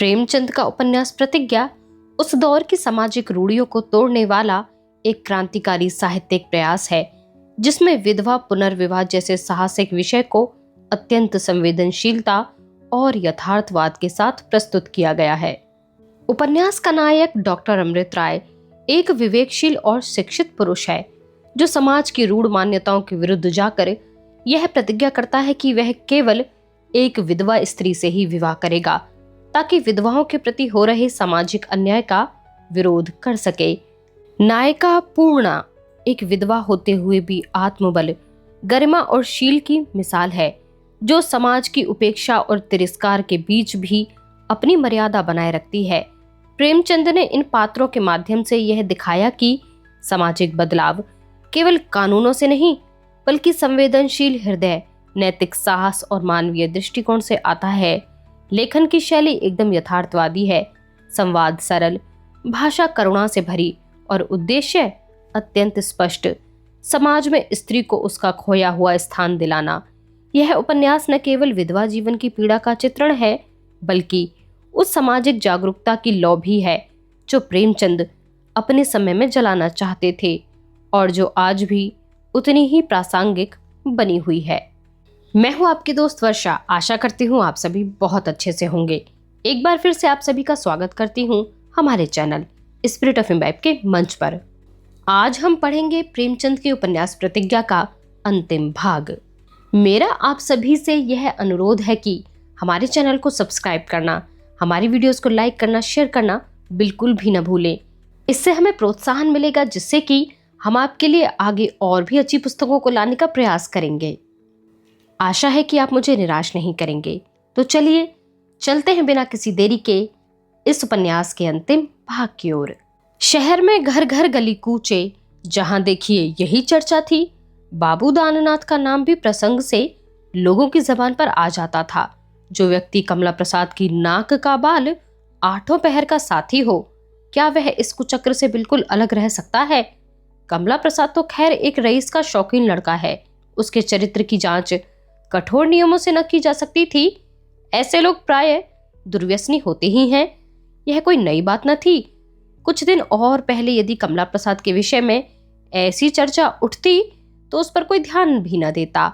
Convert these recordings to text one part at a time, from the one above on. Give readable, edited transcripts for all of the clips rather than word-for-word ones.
प्रेमचंद का उपन्यास प्रतिज्ञा उस दौर की सामाजिक रूढ़ियों को तोड़ने वाला एक क्रांतिकारी साहित्यिक प्रयास है, जिसमें विधवा पुनर्विवाह जैसे साहसिक विषय को अत्यंत संवेदनशीलता और यथार्थवाद के साथ प्रस्तुत किया गया है। उपन्यास का नायक डॉक्टर अमृत राय एक विवेकशील और शिक्षित पुरुष है, जो समाज की रूढ़ मान्यताओं के विरुद्ध जाकर यह प्रतिज्ञा करता है कि वह केवल एक विधवा स्त्री से ही विवाह करेगा, ताकि विधवाओं के प्रति हो रहे सामाजिक अन्याय का विरोध कर सके। नायिका पूर्णा एक विधवा होते हुए भी आत्मबल, गरिमा और शील की मिसाल है, जो समाज की उपेक्षा और तिरस्कार के बीच भी अपनी मर्यादा बनाए रखती है। प्रेमचंद ने इन पात्रों के माध्यम से यह दिखाया कि सामाजिक बदलाव केवल कानूनों से नहीं, बल्कि संवेदनशील हृदय, नैतिक साहस और मानवीय दृष्टिकोण से आता है। लेखन की शैली एकदम यथार्थवादी है, संवाद सरल, भाषा करुणा से भरी और उद्देश्य अत्यंत स्पष्ट, समाज में स्त्री को उसका खोया हुआ स्थान दिलाना। यह उपन्यास न केवल विधवा जीवन की पीड़ा का चित्रण है, बल्कि उस सामाजिक जागरूकता की लौ भी है जो प्रेमचंद अपने समय में जलाना चाहते थे और जो आज भी उतनी ही प्रासंगिक बनी हुई है। मैं हूं आपकी दोस्त वर्षा। आशा करती हूं आप सभी बहुत अच्छे से होंगे। एक बार फिर से आप सभी का स्वागत करती हूं हमारे चैनल स्पिरिट ऑफ इम्बाइब के मंच पर। आज हम पढ़ेंगे प्रेमचंद के उपन्यास प्रतिज्ञा का अंतिम भाग। मेरा आप सभी से यह अनुरोध है कि हमारे चैनल को सब्सक्राइब करना, हमारी वीडियोस को लाइक करना, शेयर करना बिल्कुल भी न भूलें। इससे हमें प्रोत्साहन मिलेगा, जिससे कि हम आपके लिए आगे और भी अच्छी पुस्तकों को लाने का प्रयास करेंगे। आशा है कि आप मुझे निराश नहीं करेंगे। तो चलिए चलते हैं बिना किसी देरी के इस उपन्यास के अंतिम भाग की ओर। शहर में घर घर गली कूचे, जहां देखिए यही चर्चा थी। बाबू दाननाथ का नाम भी प्रसंग से लोगों की जबान पर आ जाता था। जो व्यक्ति कमला प्रसाद की नाक का बाल आठों पहर का साथी हो, क्या वह इस कुचक्र से बिल्कुल अलग रह सकता है? कमला प्रसाद तो खैर एक रईस का शौकीन लड़का है। उसके चरित्र की जांच कठोर नियमों से न की जा सकती थी। ऐसे लोग प्राय दुर्व्यसनी होते ही हैं। यह कोई नई बात न थी। कुछ दिन और पहले यदि कमला प्रसाद के विषय में ऐसी चर्चा उठती तो उस पर कोई ध्यान भी न देता।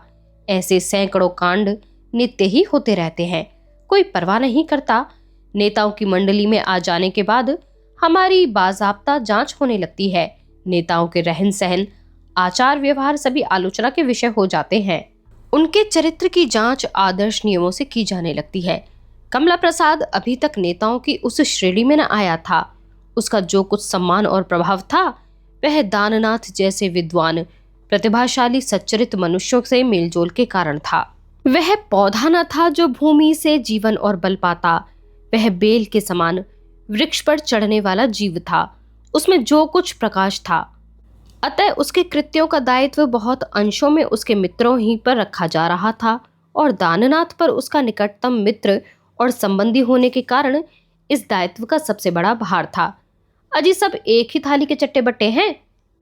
ऐसे सैकड़ों कांड नित्य ही होते रहते हैं, कोई परवाह नहीं करता। नेताओं की मंडली में आ जाने के बाद हमारी बाज़ाब्ता जांच होने लगती है। नेताओं के रहन सहन, आचार व्यवहार सभी आलोचना के विषय हो जाते हैं। उनके चरित्र की जांच आदर्श नियमों से की जाने लगती है। कमला प्रसाद अभी तक नेताओं की उस श्रेणी में न आया था। उसका जो कुछ सम्मान और प्रभाव था, वह दाननाथ जैसे विद्वान, प्रतिभाशाली, सच्चरित मनुष्यों से मेलजोल के कारण था। वह पौधा न था जो भूमि से जीवन और बल पाता। वह बेल के समान वृक्ष पर चढ़ने वाला जीव था। उसमें जो कुछ प्रकाश था, अतः उसके कृत्यों का दायित्व बहुत अंशों में उसके मित्रों ही पर रखा जा रहा था, और दाननाथ पर उसका निकटतम मित्र और संबंधी होने के कारण इस दायित्व का सबसे बड़ा भार था। अजी सब एक ही थाली के चट्टे बट्टे हैं,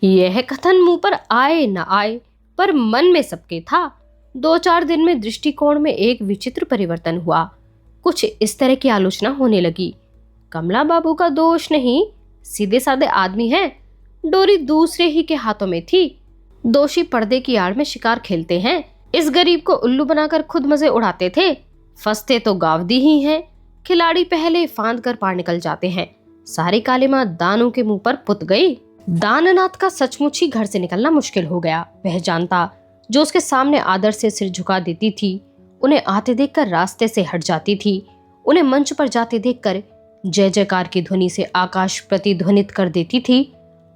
यह कथन मुंह पर आए न आए, पर मन में सबके था। 2-4 दिन में दृष्टिकोण में एक विचित्र परिवर्तन हुआ। कुछ इस तरह की आलोचना होने लगी। कमला बाबू का दोष नहीं, सीधे साधे आदमी हैं। डोरी दूसरे ही के हाथों में थी। दोषी पर्दे की आड़ में शिकार खेलते हैं। इस गरीब को उल्लू बनाकर खुद मजे उड़ाते थे। फंसते तो गावदी ही हैं। खिलाड़ी पहले फांद कर पार निकल जाते हैं। सारी कालिमा दानों के मुंह पर पुत गई। दाननाथ का सचमुच ही घर से निकलना मुश्किल हो गया। वह जानता, जो उसके सामने आदर से सिर झुका देती थी, उन्हें आते देखकर रास्ते से हट जाती थी। उन्हें मंच पर जाते देखकर जय जयकार की ध्वनि से आकाश प्रतिध्वनित कर देती थी।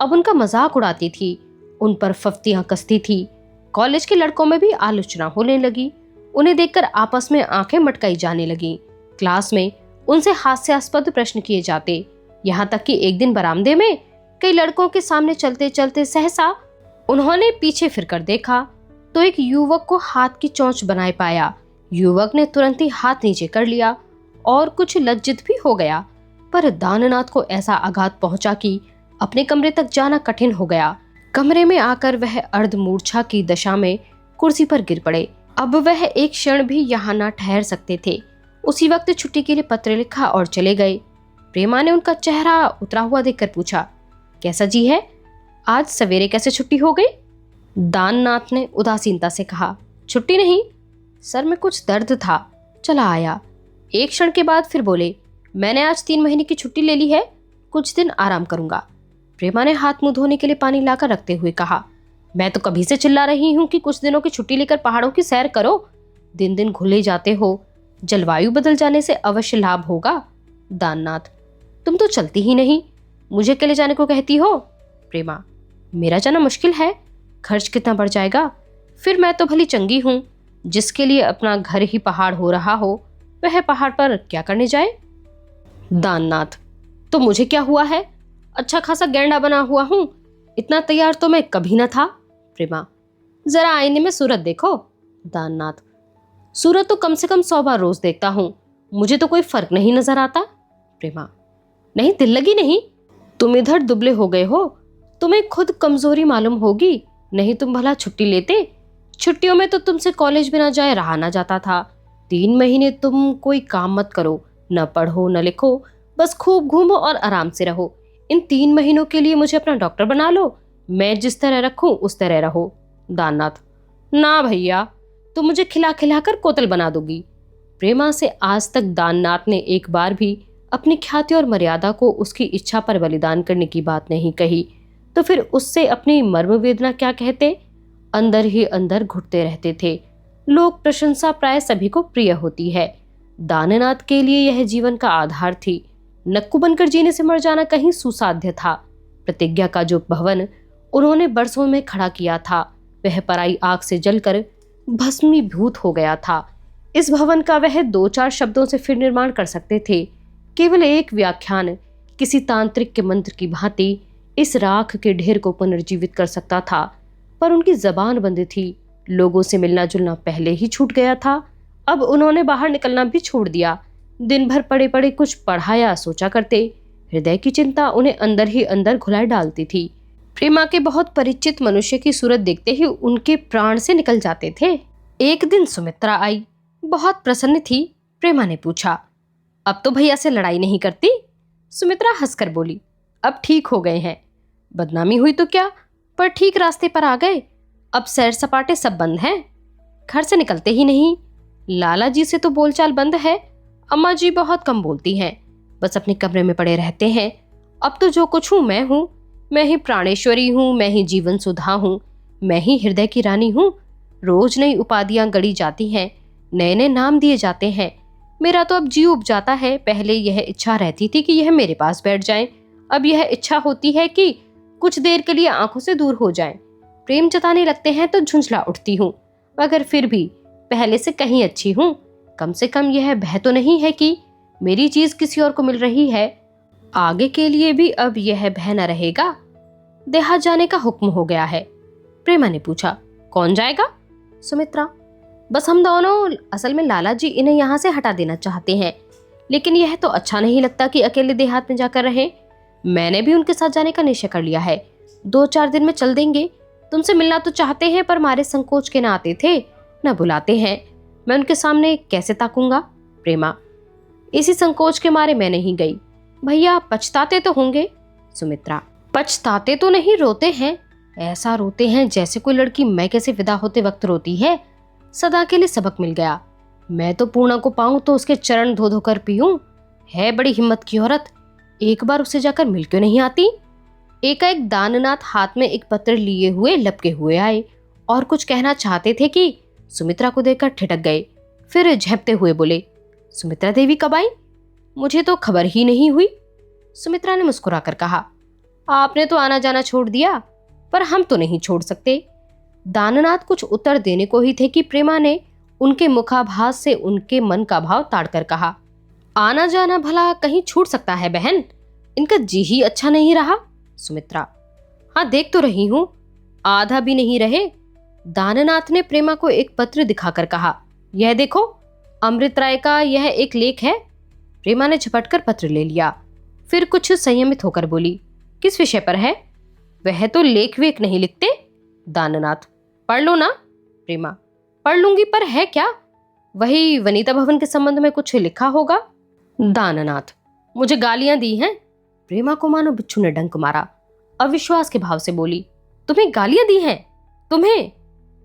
अब उनका मजाक उड़ाती थी, उन पर फफ्तियां कसती थी। कॉलेज के लड़कों में भी आलोचना होने लगी। उन्हें देखकर आपस में आंखें मटकाई जाने लगी। क्लास में उनसे हास्यास्पद प्रश्न किए जाते। यहाँ तक कि एक दिन बरामदे में कई लड़कों के सामने चलते चलते सहसा उन्होंने पीछे फिरकर देखा तो एक युवक को हाथ की चोंच बनाए पाया। युवक ने तुरंत ही हाथ नीचे कर लिया और कुछ लज्जित भी हो गया, पर दाननाथ को ऐसा आघात पहुंचा कि अपने कमरे तक जाना कठिन हो गया। कमरे में आकर वह अर्धमूर्छा की दशा में कुर्सी पर गिर पड़े। अब वह एक क्षण भी यहाँ न ठहर सकते थे। उसी वक्त छुट्टी के लिए पत्र लिखा और चले गए। प्रेमा ने उनका चेहरा उतरा हुआ देखकर पूछा, कैसा जी है? आज सवेरे कैसे छुट्टी हो गई? दाननाथ ने उदासीनता से कहा, छुट्टी नहीं, सर में कुछ दर्द था, चला आया। एक क्षण के बाद फिर बोले, मैंने आज 3 महीने की छुट्टी ले ली है, कुछ दिन आराम करूंगा। प्रेमा ने हाथ मुंह धोने के लिए पानी लाकर रखते हुए कहा, मैं तो कभी से चिल्ला रही हूं कि कुछ दिनों की छुट्टी लेकर पहाड़ों की सैर करो। दिन दिन घुले जाते हो, जलवायु बदल जाने से अवश्य लाभ होगा। दाननाथ, तुम तो चलती ही नहीं, मुझे अकेले जाने को कहती हो। प्रेमा, मेरा जाना मुश्किल है, खर्च कितना बढ़ जाएगा। फिर मैं तो भली चंगी हूं, जिसके लिए अपना घर ही पहाड़ हो रहा हो, वह पहाड़ पर क्या करने जाए। दाननाथ, तो मुझे क्या हुआ है? अच्छा खासा गैंडा बना हुआ हूं, इतना तैयार तो मैं कभी न था। प्रेमा, जरा आईने में सूरत देखो। दाननाथ, सूरत तो कम से कम 100 बार रोज देखता हूं, मुझे तो कोई फर्क नहीं नजर आता। प्रेमा, नहीं दिल लगी नहीं, तुम इधर दुबले हो गए हो, तुम्हें खुद कमजोरी मालूम होगी, नहीं तुम भला छुट्टी लेते। छुट्टियों में तो तुमसे कॉलेज बिना जाए रहा ना जाता था। 3 महीने तुम कोई काम मत करो, न पढ़ो न लिखो, बस खूब घूमो और आराम से रहो। इन 3 महीनों के लिए मुझे अपना डॉक्टर बना लो, मैं जिस तरह रखूं उस तरह रहो। दाननाथ, ना भैया, तुम मुझे खिला खिला कर कोतल बना दोगी। प्रेमा से आज तक दाननाथ ने एक बार भी अपनी ख्याति और मर्यादा को उसकी इच्छा पर बलिदान करने की बात नहीं कही, तो फिर उससे अपनी मर्म वेदना क्या कहते। अंदर ही अंदर घुटते रहते थे। लोक प्रशंसा प्राय सभी को प्रिय होती है, दाननाथ के लिए यह जीवन का आधार थी। नक्कू बनकर जीने से मर जाना कहीं सुसाध्य था। प्रतिज्ञा का जो भवन उन्होंने बरसों में खड़ा किया था, वह पराई आग से जलकर भस्मीभूत हो गया था। इस भवन का वह 2-4 शब्दों से फिर निर्माण कर सकते थे। केवल एक व्याख्यान किसी तांत्रिक के मंत्र की भांति इस राख के ढेर को पुनर्जीवित कर सकता था, पर उनकी जबान बंद थी। लोगों से मिलना जुलना पहले ही छूट गया था, अब उन्होंने बाहर निकलना भी छोड़ दिया। दिन भर पड़े पड़े कुछ पढ़ा या सोचा करते। हृदय की चिंता उन्हें अंदर ही अंदर घुलाए डालती थी। प्रेमा के बहुत परिचित मनुष्य की सूरत देखते ही उनके प्राण से निकल जाते थे। एक दिन सुमित्रा आई, बहुत प्रसन्न थी। प्रेमा ने पूछा, अब तो भैया से लड़ाई नहीं करती? सुमित्रा हंसकर बोली, अब ठीक हो गए हैं। बदनामी हुई तो क्या, पर ठीक रास्ते पर आ गए। अब सैर सपाटे सब बंद हैं, घर से निकलते ही नहीं। लाला जी से तो बोलचाल बंद है, अम्मा जी बहुत कम बोलती हैं, बस अपने कमरे में पड़े रहते हैं। अब तो जो कुछ हूँ, मैं ही प्राणेश्वरी हूँ, मैं ही जीवन सुधा हूँ, मैं ही हृदय की रानी हूँ। रोज नई उपाधियां गढ़ी जाती हैं, नए नए नाम दिए जाते हैं। मेरा तो अब जी उब जाता है। पहले यह इच्छा रहती थी कि यह मेरे पास बैठ जाएं, अब यह इच्छा होती है कि कुछ देर के लिए आंखों से दूर हो जाएं। प्रेम जताने लगते हैं तो झुंझला उठती हूँ, मगर फिर भी पहले से कहीं अच्छी हूँ। कम से कम यह भय तो नहीं है कि मेरी चीज किसी और को मिल रही है। आगे के लिए भी अब यह भय न रहेगा। देहात जाने का हुक्म हो गया है। प्रेमा ने पूछा, कौन जाएगा? सुमित्रा, बस हम दोनों। असल में लाला जी इन्हें यहाँ से हटा देना चाहते हैं, लेकिन यह तो अच्छा नहीं लगता कि अकेले देहात में जाकर रहें। मैंने भी उनके साथ जाने का निश्चय कर लिया है। 2-4 दिन में चल देंगे। तुमसे मिलना तो चाहते हैं, पर मारे संकोच के न आते थे, न बुलाते हैं। मैं उनके सामने कैसे ताकूंगा? प्रेमा, इसी संकोच के मारे मैं नहीं गई। भैया पछताते तो होंगे। सुमित्रा, पछताते तो नहीं, रोते हैं। ऐसा रोते हैं जैसे कोई लड़की मैके से विदा होते वक्त रोती है। सदा के लिए सबक मिल गया। मैं तो पूर्णा को पाऊं तो उसके चरण धो धो कर पीऊं। है बड़ी हिम्मत की औरत, एक बार उससे जाकर मिल क्यों नहीं आती? एकाएक दाननाथ हाथ में एक पत्र लिए हुए लपके हुए आए और कुछ कहना चाहते थे कि सुमित्रा को देखकर ठिठक गए। फिर झेपते हुए बोले, सुमित्रा देवी कब आई? मुझे तो खबर ही नहीं हुई। सुमित्रा ने मुस्कुराकर कहा, आपने तो आना जाना छोड़ दिया, पर हम तो नहीं छोड़ सकते। दाननाथ कुछ उत्तर देने को ही थे कि प्रेमा ने उनके मुखाभास से उनके मन का भाव ताड़कर कहा, आना जाना भला कहीं छूट सकता है बहन, इनका जी ही अच्छा नहीं रहा। सुमित्रा, हाँ देख तो रही हूं, आधा भी नहीं रहे। दाननाथ ने प्रेमा को एक पत्र दिखाकर कहा, यह देखो, अमृत राय का यह एक लेख है। प्रेमा ने झपटकर पत्र ले लिया, फिर कुछ संयमित होकर बोली, किस विषय पर है? वह तो लेख वेख नहीं लिखते। दाननाथ, पढ़ लो ना। प्रेमा, पढ़ लूंगी, पर है क्या? वही वनिता भवन के संबंध में कुछ लिखा होगा। दाननाथ, मुझे गालियां दी हैं? प्रेमा को मानो बिच्छू ने डंक मारा। अविश्वास के भाव से बोली, तुम्हें गालियां दी हैं? तुम्हें?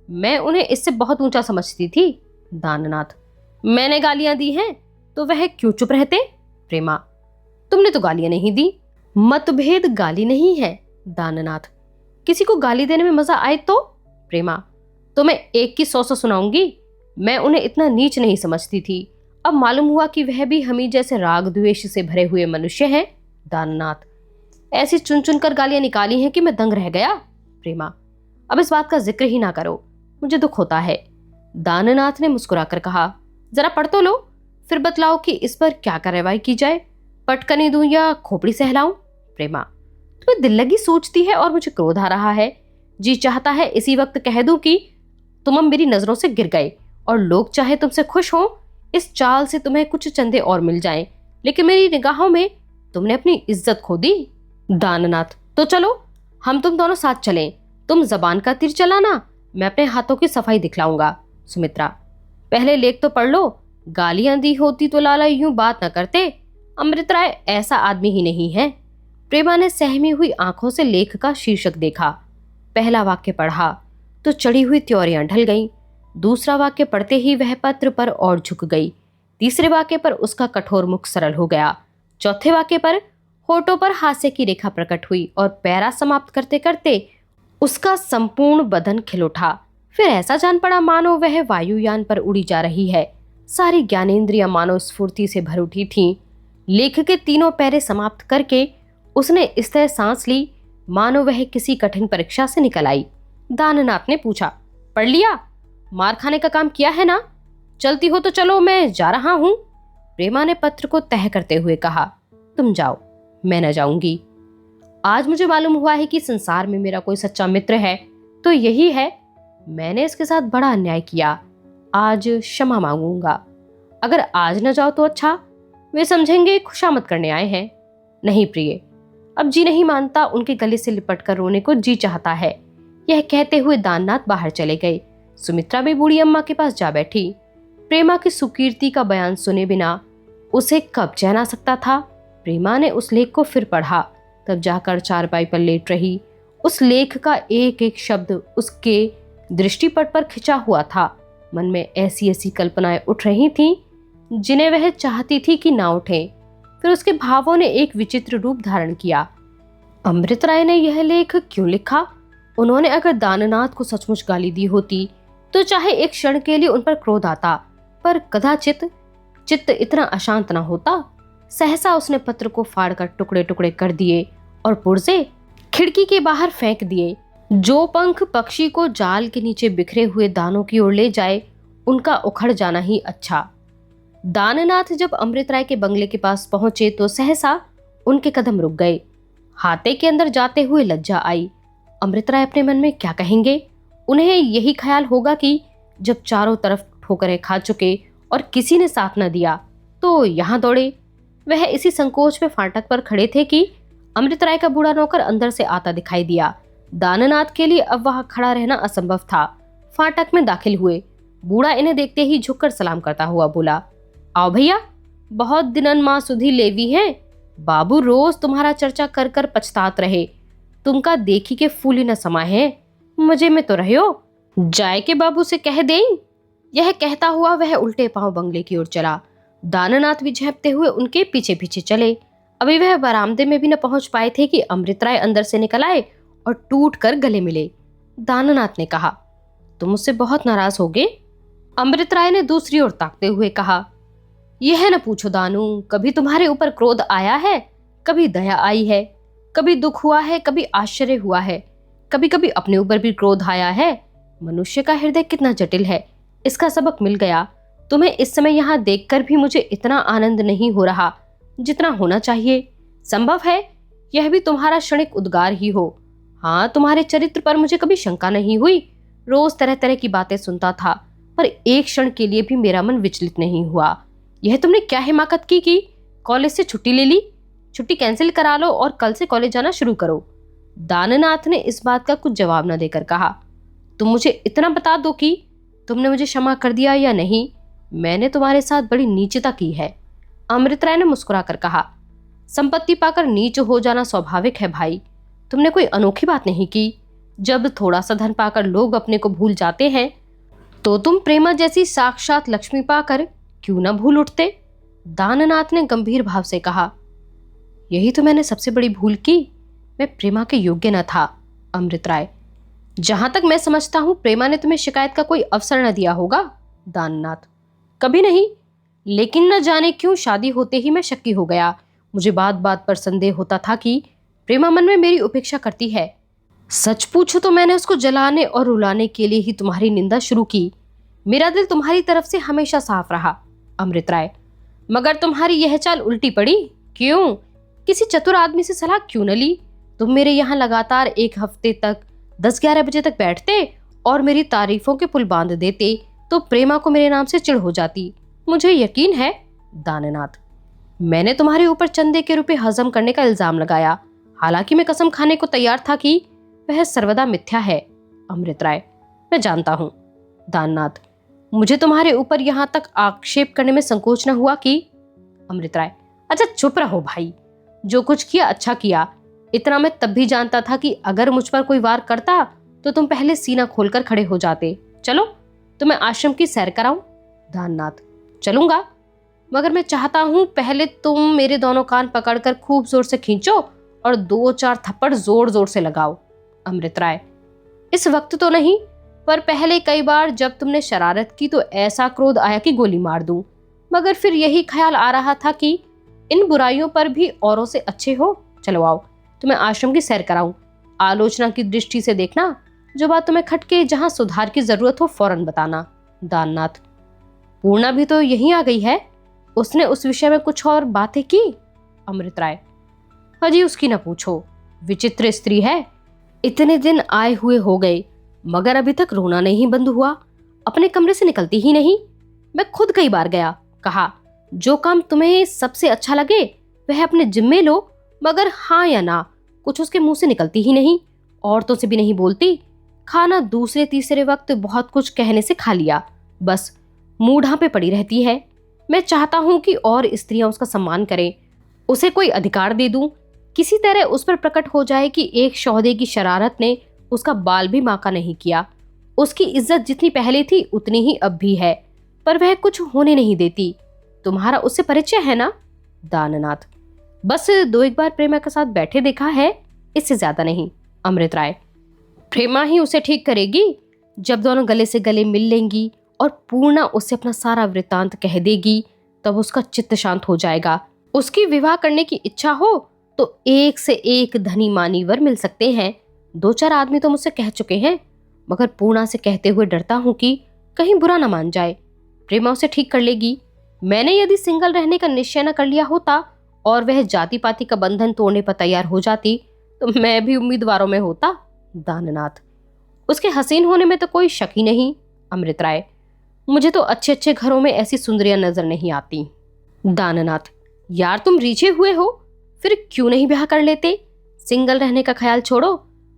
मैं उन्हें इससे बहुत ऊंचा समझती थी। दाननाथ, मैंने गालियां दी हैं तो वह क्यों चुप रहते? प्रेमा, तुमने तो गालियां नहीं दी। मतभेद गाली नहीं है। दाननाथ, किसी को गाली देने में मजा आए तो? प्रेमा, तो मैं एक की 100 सुनाऊंगी। मैं उन्हें इतना नीच नहीं समझती थी, अब मालूम हुआ कि वह भी हमी जैसे राग द्वेष से भरे हुए मनुष्य हैं। दाननाथ, ऐसी चुन चुन कर गालियां निकाली हैं कि मैं दंग रह गया। प्रेमा, अब इस बात का जिक्र ही ना करो, मुझे दुख होता है। दाननाथ ने मुस्कुराकर कहा, जरा पढ़ तो लो, फिर बतलाओ कि इस पर क्या कार्रवाई की जाए। पटकनी दूं या खोपड़ी सहलाऊं? प्रेमा, तुम्हें दिल लगी सोचती है और मुझे क्रोध आ रहा है। जी चाहता है इसी वक्त कह दूं कि तुम अब मेरी नजरों से गिर गए और लोग चाहे तुमसे खुश हो, इस चाल से तुम्हें कुछ चंदे और मिल जाएं, लेकिन मेरी निगाहों में तुमने अपनी इज्जत खो दी। दाननाथ, तो चलो हम तुम दोनों साथ चलें। तुम जबान का तीर चलाना, मैं अपने हाथों की सफाई दिखलाऊंगा। सुमित्रा, पहले लेख तो पढ़ लो। गालियां दी होती तो लाला यूं बात न करते। अमृत राय ऐसा आदमी ही नहीं है। प्रेमा ने सहमी हुई आंखों से लेख का शीर्षक देखा। पहला वाक्य पढ़ा तो चढ़ी हुई त्योरियां ढल गईं। दूसरा वाक्य पढ़ते ही वह पत्र पर और झुक गई। तीसरे वाक्य पर उसका कठोर मुख सरल हो गया। चौथे वाक्य पर होठों पर हास्य की रेखा प्रकट हुई और पैरा समाप्त करते करते उसका संपूर्ण बदन खिल उठा। फिर ऐसा जान पड़ा मानो वह वायुयान पर उड़ी जा रही है। सारी ज्ञानेंद्रियां मानो स्फूर्ति से भर उठी थीं। लेख के तीनों पैरे समाप्त करके उसने इस तरह सांस ली मानो वह किसी कठिन परीक्षा से निकल आई। दाननाथ ने पूछा, पढ़ लिया? मार खाने का काम किया है ना? चलती हो तो चलो, मैं जा रहा हूं। प्रेमा ने पत्र को तह करते हुए कहा, तुम जाओ, मैं न जाऊंगी। आज मुझे मालूम हुआ है कि संसार में मेरा कोई सच्चा मित्र है तो यही है। मैंने इसके साथ बड़ा अन्याय किया, आज क्षमा मांगूंगा। अगर आज न जाओ तो अच्छा, वे समझेंगे खुशामद करने आए हैं। नहीं प्रिय, अब जी नहीं मानता, उनके गले से लिपट कर रोने को जी चाहता है। यह कहते हुए दाननाथ बाहर चले गए। सुमित्रा भी बूढ़ी अम्मा के पास जा बैठी। प्रेमा की सुकीर्ति का बयान सुने बिना उसे कब चैन आ सकता था। प्रेमा ने उस लेख को फिर पढ़ा, तब जाकर चारपाई पर लेट रही। उस लेख का एक एक शब्द उसके दृष्टिपट पर खिंचा हुआ था। मन में ऐसी ऐसी कल्पनाएं उठ रही थीं जिन्हें वह चाहती थी कि ना उठे। फिर उसके भावों ने एक विचित्र रूप धारण किया। अमृत राय ने यह लेख क्यों लिखा? उन्होंने अगर दाननाथ को सचमुच गाली दी होती तो चाहे एक क्षण के लिए उन पर क्रोध आता, पर कदाचित चित्त इतना अशांत न होता। सहसा उसने पत्र को फाड़कर टुकड़े टुकड़े कर दिए और पुर्जे खिड़की के बाहर फेंक दिए। जो पंख पक्षी को जाल के नीचे बिखरे हुए दानों की ओर ले जाए, उनका उखड़ जाना ही अच्छा। दाननाथ जब अमृत राय के बंगले के पास पहुंचे तो सहसा उनके कदम रुक गए। हाथे के अंदर जाते हुए लज्जा आई। अमृत राय अपने मन में क्या कहेंगे? उन्हें यही ख्याल होगा कि जब चारों तरफ ठोकरें खा चुके और किसी ने साथ न दिया तो यहाँ दौड़े। वह इसी संकोच में फाटक पर खड़े थे कि अमृत राय का बूढ़ा नौकर अंदर से आता दिखाई दिया। दाननाथ के लिए अब वहां खड़ा रहना असंभव था। फाटक में दाखिल हुए। बूढ़ा इन्हें देखते ही झुककर सलाम करता हुआ बोला, आओ भैया, बहुत दिनन माँ सुधी लेवी हैं। बाबू रोज तुम्हारा चर्चा कर कर पछतात रहे। तुमका देखी के फूली न समा है, मजे में तो रहे हो। जाए के बाबू से कह दें। यह कहता हुआ वह उल्टे पांव बंगले की ओर चला। दाननाथ भी झेपते हुए उनके पीछे पीछे चले। अभी वह बरामदे में भी न पहुंच पाए थे कि अमृत राय अंदर से निकल आए और टूट कर गले मिले। दाननाथ ने कहा, तुम मुझसे बहुत नाराज होगे? अमृत राय ने दूसरी ओर ताकते हुए कहा, यह न पूछो दानू, कभी तुम्हारे ऊपर क्रोध आया है, कभी दया आई है, कभी दुख हुआ है, कभी आश्चर्य हुआ है, कभी कभी अपने ऊपर भी क्रोध आया है। मनुष्य का हृदय कितना जटिल है, इसका सबक मिल गया। तुम्हें इस समय यहाँ देखकर भी मुझे इतना आनंद नहीं हो रहा जितना होना चाहिए। संभव है यह भी तुम्हारा क्षणिक उद्गार ही हो। हाँ, तुम्हारे चरित्र पर मुझे कभी शंका नहीं हुई। रोज तरह तरह की बातें सुनता था, पर एक क्षण के लिए भी मेरा मन विचलित नहीं हुआ। यह तुमने क्या हिमाकत की कि कॉलेज से छुट्टी ले ली? छुट्टी कैंसिल करा लो और कल से कॉलेज जाना शुरू करो। दाननाथ ने इस बात का कुछ जवाब न देकर कहा, तुम मुझे इतना बता दो कि तुमने मुझे क्षमा कर दिया या नहीं। मैंने तुम्हारे साथ बड़ी नीचता की है, अमृत राय ने मुस्कुराकर कहा। संपत्ति पाकर नीच हो जाना स्वाभाविक है भाई, तुमने कोई अनोखी बात नहीं की। जब थोड़ा सा धन पाकर लोग अपने को भूल जाते हैं, तो तुम प्रेमा जैसी साक्षात लक्ष्मी पाकर क्यों ना भूल उठते? दाननाथ ने गंभीर भाव से कहा। यही तो मैंने सबसे बड़ी भूल की, मैं प्रेमा के योग्य न था। अमृत राय, जहां तक मैं समझता हूं प्रेमा ने तुम्हें शिकायत का कोई अवसर न दिया होगा। दाननाथ, कभी नहीं, लेकिन न जाने क्यों शादी होते ही मैं शक्की हो गया। मुझे बात बात पर संदेह होता था कि प्रेमा मन में मेरी उपेक्षा करती है। सच पूछो तो मैंने उसको जलाने और रुलाने के लिए ही तुम्हारी निंदा शुरू की। मेरा दिल तुम्हारी तरफ से हमेशा साफ रहा। अमृत राय, मगर तुम्हारी यह चाल उल्टी पड़ी क्यों? किसी चतुर आदमी से सलाह क्यों न ली? तुम मेरे यहाँ लगातार 1 हफ्ते तक 10-11 बजे तक बैठते और मेरी तारीफों के पुल बांध देते तो प्रेमा को मेरे नाम से चिढ़ हो जाती, मुझे यकीन है। दाननाथ, मैंने तुम्हारे ऊपर चंदे के रुपए हजम करने का इल्जाम लगाया, हालांकि मैं कसम खाने को तैयार था कि वह सर्वदा मिथ्या है। अमृत राय, मैं जानता हूं। दाननाथ, मुझे तुम्हारे ऊपर यहां तक आक्षेप करने में संकोच न हुआ कि। अमृत राय, अच्छा चुप रहो भाई, जो कुछ किया अच्छा किया। इतना मैं तब भी जानता था कि अगर मुझ पर कोई वार करता तो तुम पहले सीना खोलकर खड़े हो जाते। चलो तुम्हें आश्रम की सैर कराऊं? दाननाथ, चलूंगा, मगर मैं चाहता हूं पहले तुम मेरे दोनों कान पकड़कर खूब जोर से खींचो और 2-4 थप्पड़ जोर जोर से लगाओ। अमृत राय, इस वक्त तो नहीं, पर पहले कई बार जब तुमने शरारत की तो ऐसा क्रोध आया कि गोली मार दूं, मगर फिर यही ख्याल आ रहा था कि इन बुराइयों पर भी औरों से अच्छे हो। चलो आओ, तुम्हें आश्रम की सैर कराऊं। आलोचना की दृष्टि से देखना, जो बात तुम्हें खटके, जहां सुधार की जरूरत हो फौरन बताना। दाननाथ, पूर्णा भी तो यहीं आ गई है, उसने उस विषय में कुछ और बातें की? अमृत राय, अजी उसकी न पूछो, विचित्र स्त्री है। इतने दिन आए हुए हो गए मगर अभी तक रोना नहीं बंद हुआ, अपने कमरे से निकलती ही नहीं। मैं खुद कई बार गया, कहा जो काम तुम्हें सबसे अच्छा लगे वह अपने जिम्मे लो, मगर हाँ या ना कुछ उसके मुंह से निकलती ही नहीं। औरतों से भी नहीं बोलती, खाना दूसरे तीसरे वक्त बहुत कुछ कहने से खा लिया, बस मुंह ढांपे पड़ी रहती है। मैं चाहता हूं कि और स्त्रियां उसका सम्मान करें, उसे कोई अधिकार दे दूं, किसी तरह उस पर प्रकट हो जाए कि एक शौहदे की शरारत ने उसका बाल भी माका नहीं किया। उसकी इज्जत जितनी पहले थी उतनी ही अब भी है, पर वह कुछ होने नहीं देती। तुम्हारा उससे परिचय है ना? दाननाथ, बस 2-1 बार प्रेमा के साथ बैठे देखा है, इससे ज्यादा नहीं। अमृत राय, प्रेमा ही उसे ठीक करेगी। जब दोनों गले से गले मिल लेंगी और पूर्णा उससे अपना सारा वृतांत कह देगी, तब उसका चित्त शांत हो जाएगा। उसकी विवाह करने की इच्छा हो तो एक से एक धनी मानी वर मिल सकते हैं। 2-4 आदमी तो मुझसे कह चुके हैं, मगर पूर्णा से कहते हुए डरता हूं कि कहीं बुरा ना मान जाए। प्रेमा उसे ठीक कर लेगी। मैंने यदि सिंगल रहने का निश्चय न कर लिया होता और वह जाति पाति का बंधन तोड़ने पर तैयार हो जाती तो मैं भी उम्मीदवारों में होता। दाननाथ, उसके हसीन होने में तो कोई शक ही नहीं। अमृत राय, मुझे तो अच्छे अच्छे घरों में ऐसी सुंदरियां नजर नहीं आती। दाननाथ, यार तुम रीझे हुए हो, फिर क्यों नहीं ब्याह कर लेते? सिंगल रहने का ख्याल छोड़ो,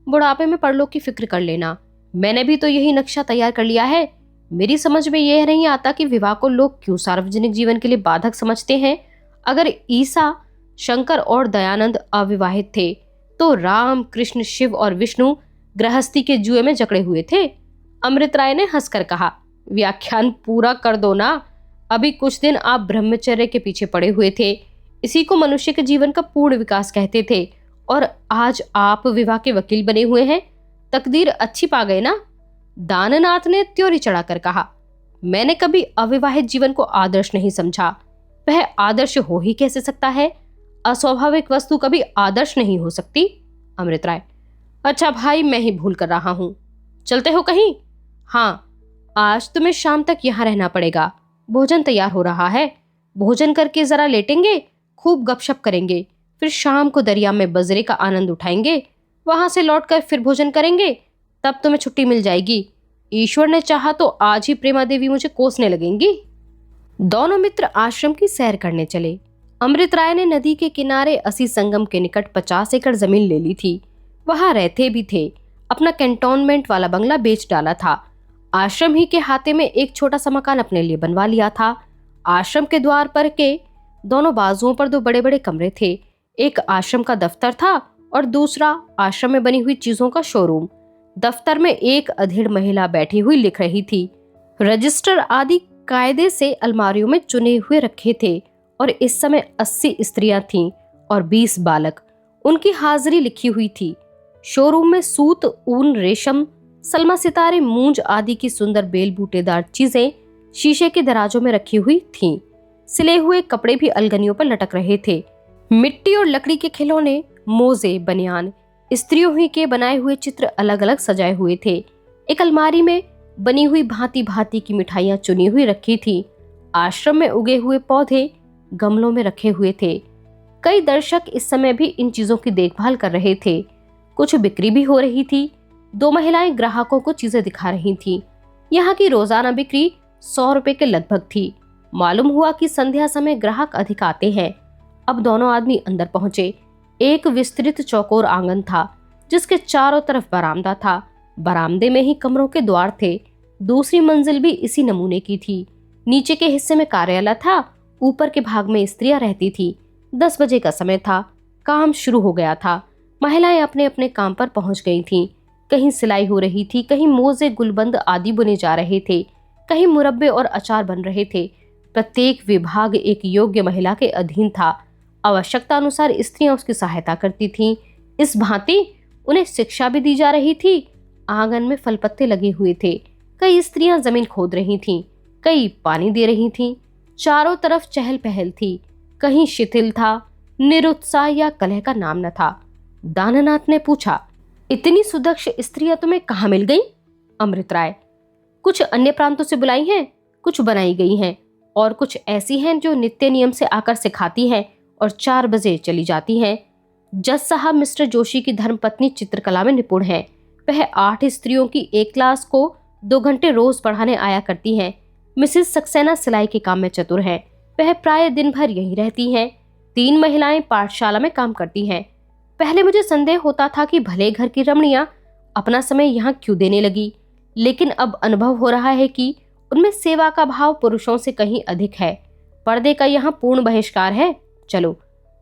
बुढ़ापे में परलोक की फिक्र कर लेना। मैंने भी तो यही नक्शा तैयार कर लिया है। मेरी समझ में यह नहीं आता कि विवाह को लोग क्यों सार्वजनिक जीवन के लिए बाधक समझते हैं। अगर ईसा, शंकर और दयानंद अविवाहित थे तो राम, कृष्ण, शिव और विष्णु गृहस्थी के जुए में जकड़े हुए थे। अमृत राय ने हंसकर कहा, व्याख्यान पूरा कर दो ना, अभी कुछ दिन आप ब्रह्मचर्य के पीछे पड़े हुए थे, इसी को मनुष्य के जीवन का पूर्ण विकास कहते थे, और आज आप विवाह के वकील बने हुए हैं। तकदीर अच्छी पा गए ना? दाननाथ ने त्योरी चढ़ाकर कहा, मैंने कभी अविवाहित जीवन को आदर्श नहीं समझा। वह आदर्श हो ही कैसे सकता है? अस्वाभाविक वस्तु कभी आदर्श नहीं हो सकती। अमृत राय, अच्छा भाई, मैं ही भूल कर रहा हूं। चलते हो कहीं? हाँ, आज तुम्हें शाम तक यहाँ रहना पड़ेगा। भोजन तैयार हो रहा है, भोजन करके जरा लेटेंगे, खूब गपशप करेंगे, फिर शाम को दरिया में बजरे का आनंद उठाएंगे, वहां से लौटकर फिर भोजन करेंगे, तब तुम्हें छुट्टी मिल जाएगी। ईश्वर ने चाहा तो आज ही प्रेमा देवी मुझे कोसने लगेंगी। दोनों मित्र आश्रम की सैर करने चले। अमृत राय ने नदी के किनारे 80 संगम के निकट 50 एकड़ जमीन ले ली थी। वहां रहते भी थे। अपना कैंटोनमेंट वाला बंगला बेच डाला था। आश्रम ही के हाथे में एक छोटा सा मकान अपने लिए बनवा लिया था। आश्रम के द्वार पर के दोनों बाजुओं पर दो बड़े बड़े कमरे थे। एक आश्रम का दफ्तर था और दूसरा आश्रम में बनी हुई चीजों का शोरूम। दफ्तर में एक अधेड़ महिला बैठी हुई लिख रही थी। रजिस्टर आदि कायदे से अलमारियों में चुने हुए रखे थे और इस समय 80 स्त्रियां थीं और 20 बालक। उनकी हाजिरी लिखी हुई थी। शोरूम में सूत, ऊन, रेशम, सलमा सितारे, मूंज आदि की सुंदर बेल बूटेदार चीजें शीशे के दराजों में रखी हुई थीं। सिले हुए कपड़े भी अलगनियों पर लटक रहे थे। मिट्टी और लकड़ी के खिलौने, मोजे, बनियान, स्त्रियों ही के बनाए हुए चित्र अलग अलग सजाए हुए थे। एक अलमारी में बनी हुई भांति भांति की मिठाइयां चुनी हुई रखी थी। आश्रम में उगे हुए पौधे गमलों में रखे हुए थे। कई दर्शक इस समय भी इन चीजों की देखभाल कर रहे थे। कुछ बिक्री भी हो रही थी। 2 महिलाएं ग्राहकों को चीजें दिखा रही थीं। यहाँ की रोजाना बिक्री 100 रुपए के लगभग थी। मालूम हुआ कि संध्या समय ग्राहक अधिक आते हैं। अब दोनों आदमी अंदर पहुंचे। एक विस्तृत चौकोर आंगन था जिसके चारों तरफ बरामदा था। बरामदे में ही कमरों के द्वार थे। दूसरी मंजिल भी इसी नमूने की थी। नीचे के हिस्से में कार्यालय था। ऊपर के भाग में स्त्रियां रहती थी। 10 बजे का समय था। काम शुरू हो गया था। महिलाएं अपने अपने काम पर पहुंच गई थीं। कहीं सिलाई हो रही थी, कहीं मोजे, गुलबंद आदि बुने जा रहे थे, कहीं मुरब्बे और अचार बन रहे थे। प्रत्येक विभाग एक योग्य महिला के अधीन था। आवश्यकता अनुसार स्त्रियां उसकी सहायता करती थीं। इस भांति उन्हें शिक्षा भी दी जा रही थी। आंगन में फल पत्ते लगे हुए थे। कई स्त्रियां जमीन खोद रही थीं, कई पानी दे रही थीं। चारों तरफ चहल पहल थी। कहीं शिथिल था, निरुत्साह या कलह का नाम न था। दाननाथ ने पूछा, इतनी सुदक्ष स्त्रियां तुम्हें कहाँ मिल गईं? अमृत राय, कुछ अन्य प्रांतों से बुलाई हैं, कुछ बनाई गई हैं और कुछ ऐसी हैं जो नित्य नियम से आकर सिखाती हैं और 4 बजे चली जाती हैं। जज साहब मिस्टर जोशी की धर्मपत्नी चित्रकला में निपुण है। वह 8 स्त्रियों की एक क्लास को 2 घंटे रोज पढ़ाने आया करती हैं। मिसेस सक्सेना सिलाई के काम में चतुर है। वह प्राय दिन भर यहीं रहती हैं। 3 महिलाएं पाठशाला में काम करती हैं। पहले मुझे संदेह होता था कि भले घर की रमणियां अपना समय यहाँ क्यों देने लगी, लेकिन अब अनुभव हो रहा है कि उनमें सेवा का भाव पुरुषों से कहीं अधिक है। पर्दे का यहाँ पूर्ण बहिष्कार है। चलो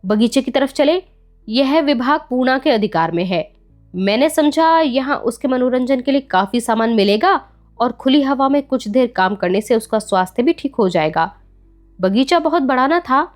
बगीचे की तरफ चले। यह विभाग पूर्णा के अधिकार में है। मैंने समझा यहाँ उसके मनोरंजन के लिए काफी सामान मिलेगा और खुली हवा में कुछ देर काम करने से उसका स्वास्थ्य भी ठीक हो जाएगा। बगीचा बहुत बड़ा न था।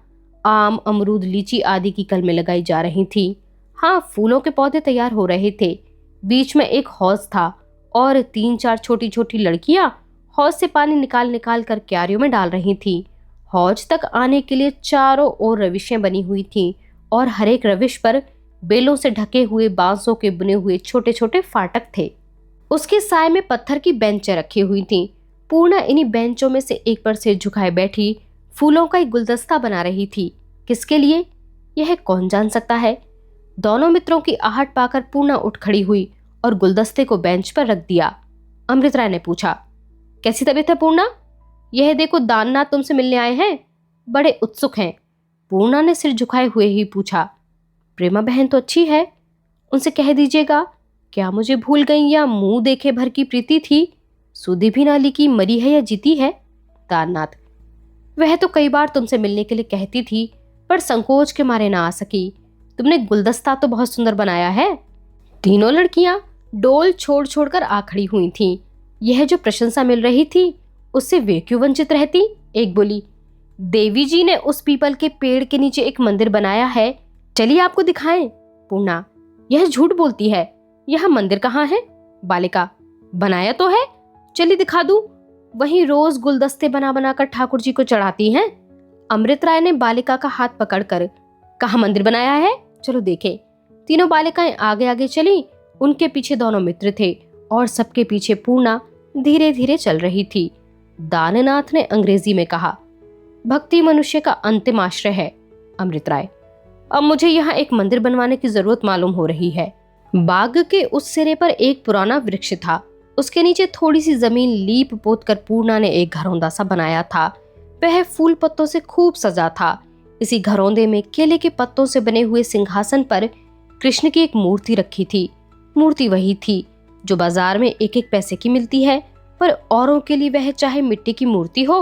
आम, अमरूद, लीची आदि की कलमें लगाई जा रही थी। हाँ, फूलों के पौधे तैयार हो रहे थे। बीच में एक हौज था और 3-4 छोटी छोटी लड़कियां हौज से पानी निकाल निकाल कर क्यारियों में डाल रही थीं। हौज तक आने के लिए चारों ओर रविशें बनी हुई थीं और हर एक रविश पर बेलों से ढके हुए बांसों के बुने हुए छोटे छोटे फाटक थे। उसके साए में पत्थर की बेंचें रखी हुई थीं। पूर्णा इन्हीं बेंचों में से एक पर सिर झुकाए बैठी फूलों का एक गुलदस्ता बना रही थी। किसके लिए, यह कौन जान सकता है। दोनों मित्रों की आहट पाकर पूर्णा उठ खड़ी हुई और गुलदस्ते को बेंच पर रख दिया। अमृत राय ने पूछा, कैसी तबीयत है पूर्णा? यह देखो दाननाथ तुमसे मिलने आए हैं, बड़े उत्सुक हैं। पूर्णा ने सिर झुकाए हुए ही पूछा, प्रेमा बहन तो अच्छी है, उनसे कह दीजिएगा। क्या मुझे भूल गई या मुंह देखे भर की प्रीति थी? सुधी भी नाली की मरी है या जीती है? दाननाथ, वह तो कई बार तुमसे मिलने के लिए कहती थी पर संकोच के मारे ना आ सकी। तुमने गुलदस्ता तो बहुत सुंदर बनाया है। तीनों लड़कियां डोल छोड़ छोड़कर आ खड़ी हुई थीं। यह जो प्रशंसा मिल रही थी उससे वे क्यों वंचित रहती? एक बोली, देवी जी ने उस पीपल के पेड़ के नीचे एक मंदिर बनाया है, चलिए आपको दिखाएं। पूर्णा, यह झूठ बोलती है, यह मंदिर कहाँ है? बालिका, बनाया तो है, चलिए दिखा दूं। वहीं रोज गुलदस्ते बना बनाकर ठाकुर जी को चढ़ाती हैं। अमृत राय ने बालिका का हाथ पकड़कर, कहाँ मंदिर बनाया है, चलो देखे। तीनों बालिकाएं आगे आगे चली। उनके पीछे दोनों मित्र थे और सबके पीछे पूर्णा धीरे धीरे चल रही थी। दाननाथ ने अंग्रेजी में कहा, भक्ति मनुष्य का अंतिम आश्रय है। अमृत राय, अब मुझे यहाँ एक मंदिर बनवाने की जरूरत मालूम हो रही है। बाग के उस सिरे पर एक पुराना वृक्ष था। उसके नीचे थोड़ी सी जमीन लीप पोत कर पूर्णा ने एक घरौंदा सा बनाया था। वह फूल पत्तों से खूब सजा था। इसी घरौंदे में केले के पत्तों से बने हुए सिंहासन पर कृष्ण की एक मूर्ति रखी थी। मूर्ति वही थी जो बाजार में 1-1 पैसे की मिलती है। पर औरों के लिए वह चाहे मिट्टी की मूर्ति हो,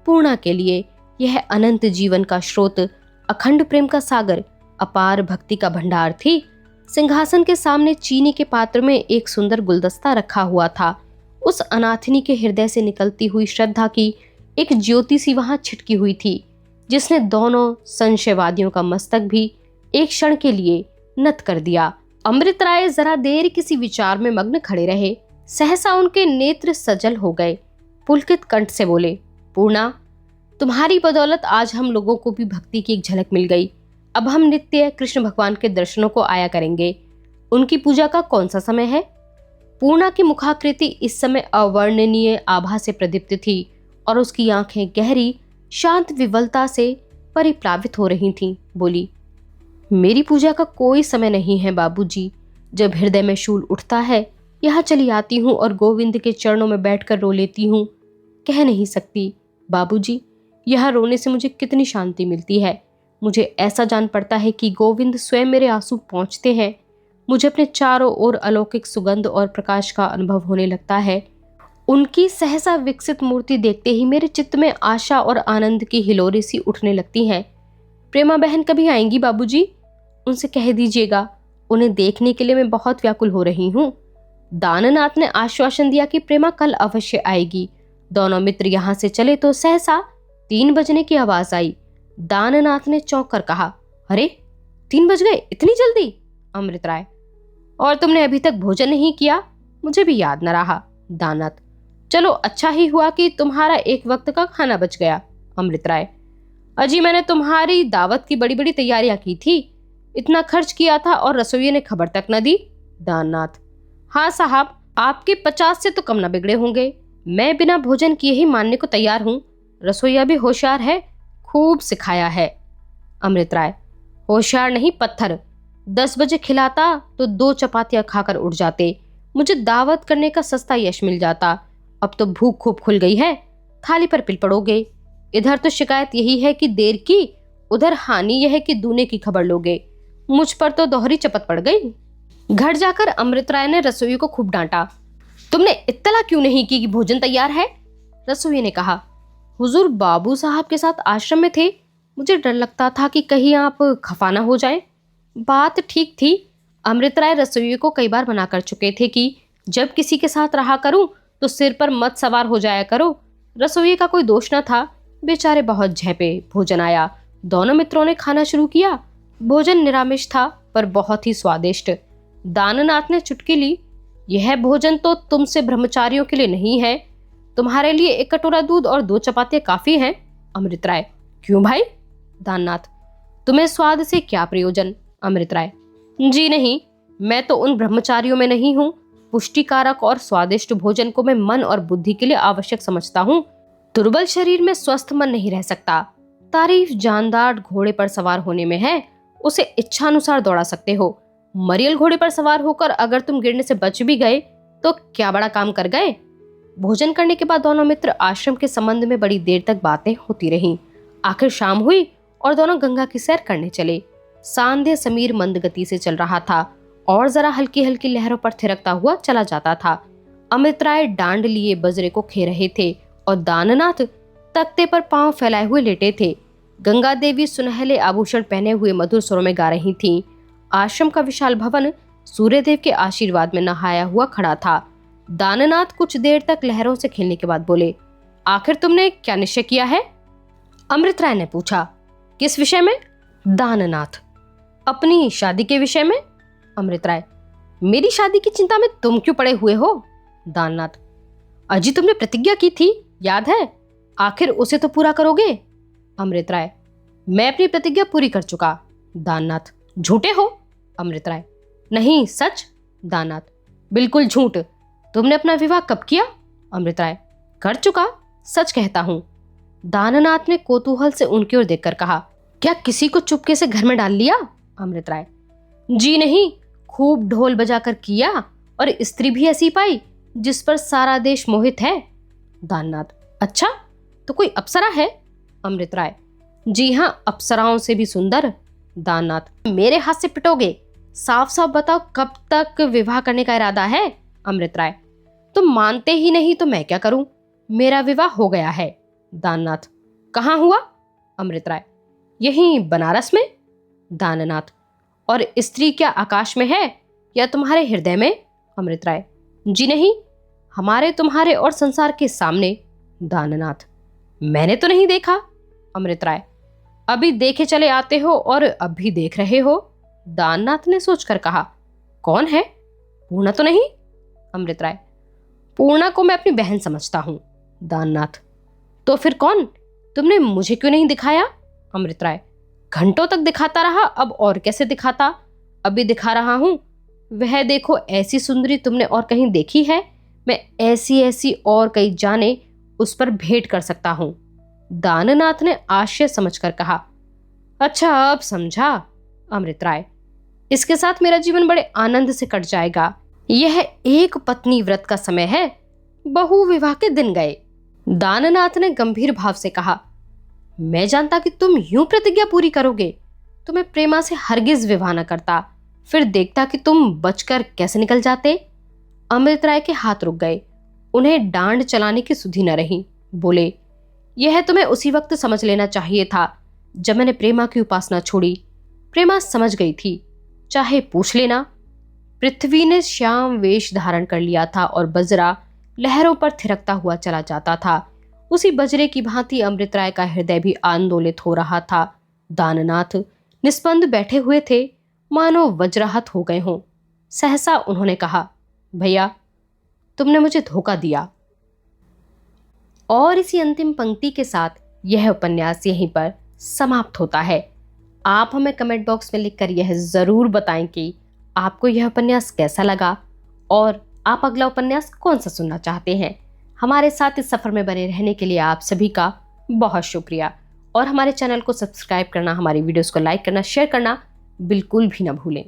पूर्णा के लिए यह अनंत जीवन का स्रोत, अखंड प्रेम का सागर, अपार भक्ति का भंडार थी। सिंहासन के सामने चीनी के पात्र में एक सुंदर गुलदस्ता रखा हुआ था। उस अनाथिनी के हृदय से निकलती हुई श्रद्धा की एक ज्योति सी वहां छिटकी हुई थी, जिसने दोनों संशयवादियों का मस्तक भी एक क्षण के लिए नत कर दिया। अमृत राय जरा देर किसी विचार में मग्न खड़े रहे। सहसा उनके नेत्र सजल हो गए। पुलकित कंठ से बोले, पूर्णा, तुम्हारी बदौलत आज हम लोगों को भी भक्ति की एक झलक मिल गई। अब हम नित्य कृष्ण भगवान के दर्शनों को आया करेंगे। उनकी पूजा का कौन सा समय है? पूर्णा की मुखाकृति इस समय अवर्णनीय आभा से प्रदीप्त थी और उसकी आंखें गहरी शांत विवलता से परिप्लावित हो रही थीं। बोली, मेरी पूजा का कोई समय नहीं है बाबूजी। जब हृदय में शूल उठता है, यहाँ चली आती हूँ और गोविंद के चरणों में बैठकर रो लेती हूँ। कह नहीं सकती बाबूजी, यहाँ रोने से मुझे कितनी शांति मिलती है। मुझे ऐसा जान पड़ता है कि गोविंद स्वयं मेरे आंसू पहुँचते हैं। मुझे अपने चारों ओर अलौकिक सुगंध और प्रकाश का अनुभव होने लगता है। उनकी सहसा विकसित मूर्ति देखते ही मेरे चित्त में आशा और आनंद की हिलोरे सी उठने लगती हैं। प्रेमा बहन कभी आएंगी बाबूजी? उनसे कह दीजिएगा, उन्हें देखने के लिए मैं बहुत व्याकुल हो रही हूँ। दाननाथ ने आश्वासन दिया कि प्रेमा कल अवश्य आएगी। दोनों मित्र यहाँ से चले तो सहसा 3 बजने की आवाज आई। दाननाथ ने चौंक कर कहा, अरे 3 बज गए, इतनी जल्दी? अमृत राय, और तुमने अभी तक भोजन नहीं किया? मुझे भी याद न रहा। दाननाथ, चलो अच्छा ही हुआ कि तुम्हारा एक वक्त का खाना बच गया। अमृत राय, अजी मैंने तुम्हारी दावत की बड़ी बड़ी तैयारियां की थी। इतना खर्च किया था और रसोइये ने खबर तक न दी। दाननाथ, हाँ साहब, आपके 50 से तो कम न बिगड़े होंगे। मैं बिना भोजन किए ही मानने को तैयार हूँ। रसोइया भी होशियार है, खूब सिखाया है। अमृत राय, होशियार नहीं पत्थर। 10 बजे खिलाता तो 2 चपातियां खाकर उठ जाते। मुझे दावत करने का सस्ता यश मिल जाता। अब तो भूख खूब खुल गई है, थाली पर पिल पड़ोगे। इधर तो शिकायत यही है कि देर की, उधर हानि यह है कि दूने की खबर लोगे। मुझ पर तो दोहरी चपत पड़ गई। घर जाकर अमृत राय ने रसोई को खूब डांटा। तुमने इत्तला क्यों नहीं की कि भोजन तैयार है? रसोई ने कहा, हुजूर बाबू साहब के साथ आश्रम में थे। मुझे डर लगता था कि कहीं आप खफा ना हो जाए। बात ठीक थी। अमृत राय रसोई को कई बार मना कर चुके थे कि जब किसी के साथ रहा करूं तो सिर पर मत सवार हो जाया करो। रसोई का कोई दोष न था, बेचारे बहुत झेपे। भोजन आया, दोनों मित्रों ने खाना शुरू किया। भोजन निरामिष था पर बहुत ही स्वादिष्ट। दाननाथ ने चुटकी ली, यह भोजन तो तुमसे ब्रह्मचारियों के लिए नहीं है। तुम्हारे लिए 1 कटोरा दूध और 2 चपातियां काफी हैं। अमृत राय, क्यों भाई? दाननाथ, तुम्हें स्वाद से क्या प्रयोजन? अमृत राय, जी नहीं, मैं तो उन ब्रह्मचारियों में नहीं हूँ। पुष्टिकारक और स्वादिष्ट भोजन को मैं मन और बुद्धि के लिए आवश्यक समझता हूँ। दुर्बल शरीर में स्वस्थ मन नहीं रह सकता। तारीफ जानदार घोड़े पर सवार होने में है, उसे इच्छानुसार दौड़ा सकते हो। मरियल घोड़े पर सवार होकर अगर तुम गिरने से बच भी गए तो क्या बड़ा काम कर गए। भोजन करने के बाद दोनों मित्र आश्रम के संबंध में बड़ी देर तक बातें होती रहीं। आखिर शाम हुई और दोनों गंगा की सैर करने चले। सांध्य समीर मंद गति से चल रहा था और जरा हल्की हल्की लहरों पर थिरकता हुआ चला जाता था। अमृत राय डांड लिए बजरे को खे रहे थे और दाननाथ तख्ते पर पांव फैलाए हुए लेटे थे। गंगा देवी सुनहले आभूषण पहने हुए मधुर स्वरों में गा रही थीं। आश्रम का विशाल भवन सूर्यदेव के आशीर्वाद में नहाया हुआ खड़ा था। दाननाथ कुछ देर तक लहरों से खेलने के बाद बोले, आखिर तुमने क्या निश्चय किया है? अमृत राय ने पूछा। किस विषय में? दाननाथ, अपनी शादी के विषय में। अमृत राय, मेरी शादी की चिंता में तुम क्यों पड़े हुए हो? दाननाथ, अजी तुमने प्रतिज्ञा की थी, याद है? आखिर उसे तो पूरा करोगे। अमृत राय, मैं अपनी प्रतिज्ञा पूरी कर चुका। दाननाथ, झूठे हो। अमृत राय, नहीं सच। दाननाथ, बिल्कुल झूठ। तुमने अपना विवाह कब किया? अमृत राय, कर चुका, सच कहता हूँ। दाननाथ ने कौतूहल से उनकी ओर देखकर कहा, क्या किसी को चुपके से घर में डाल लिया? अमृत राय, जी नहीं, खूब ढोल बजाकर किया और स्त्री भी ऐसी पाई जिस पर सारा देश मोहित है। दाननाथ, अच्छा तो कोई अप्सरा है? अमृत राय, जी हाँ, अप्सराओं से भी सुंदर। दाननाथ, मेरे हाथ से पिटोगे? साफ साफ बताओ कब तक विवाह करने का इरादा है? अमृत राय, तुम मानते ही नहीं तो मैं क्या करूं? मेरा विवाह हो गया है। दाननाथ, कहाँ हुआ? अमृत राय, यहीं बनारस में। दाननाथ, और स्त्री क्या आकाश में है या तुम्हारे हृदय में? अमृत राय, जी नहीं, हमारे, तुम्हारे और संसार के सामने। दाननाथ, मैंने तो नहीं देखा। अमृत राय, अभी देखे चले आते हो और अब भी देख रहे हो। दाननाथ ने सोचकर कहा, कौन है? पूर्णा तो नहीं? अमृत राय, पूर्णा को मैं अपनी बहन समझता हूं। दाननाथ, तो फिर कौन? तुमने मुझे क्यों नहीं दिखाया? अमृत राय, घंटों तक दिखाता रहा, अब और कैसे दिखाता? अभी दिखा रहा हूं। वह देखो, ऐसी सुंदरी तुमने और कहीं देखी है? मैं ऐसी ऐसी और कई जाने उस पर भेंट कर सकता हूं। दाननाथ ने आश्चर्य समझकर कहा, अच्छा अब समझा। अमृत राय, इसके साथ मेरा जीवन बड़े आनंद से कट जाएगा। यह एक पत्नी व्रत का समय है, बहु विवाह के दिन गए। दाननाथ ने गंभीर भाव से कहा, मैं जानता कि तुम यूं प्रतिज्ञा पूरी करोगे तो मैं प्रेमा से हरगिज विवाह न करता, फिर देखता कि तुम बचकर कैसे निकल जाते। अमृत राय के हाथ रुक गए, उन्हें डांड चलाने की सुधि न रही। बोले, यह तुम्हें उसी वक्त समझ लेना चाहिए था जब मैंने प्रेमा की उपासना छोड़ी। प्रेमा समझ गई थी, चाहे पूछ लेना। पृथ्वी ने श्याम वेश धारण कर लिया था और बजरा लहरों पर थिरकता हुआ चला जाता था। उसी बजरे की भांति अमृत राय का हृदय भी आंदोलित हो रहा था। दाननाथ निस्पंद बैठे हुए थे, मानो वज्राहत हो गए हों। सहसा उन्होंने कहा, भैया, तुमने मुझे धोखा दिया। और इसी अंतिम पंक्ति के साथ यह उपन्यास यहीं पर समाप्त होता है। आप हमें कमेंट बॉक्स में लिखकर यह जरूर बताएं कि आपको यह उपन्यास कैसा लगा और आप अगला उपन्यास कौन सा सुनना चाहते हैं। हमारे साथ इस सफर में बने रहने के लिए आप सभी का बहुत शुक्रिया, और हमारे चैनल को सब्सक्राइब करना, हमारी वीडियोस को लाइक करना, शेयर करना बिल्कुल भी ना भूलें।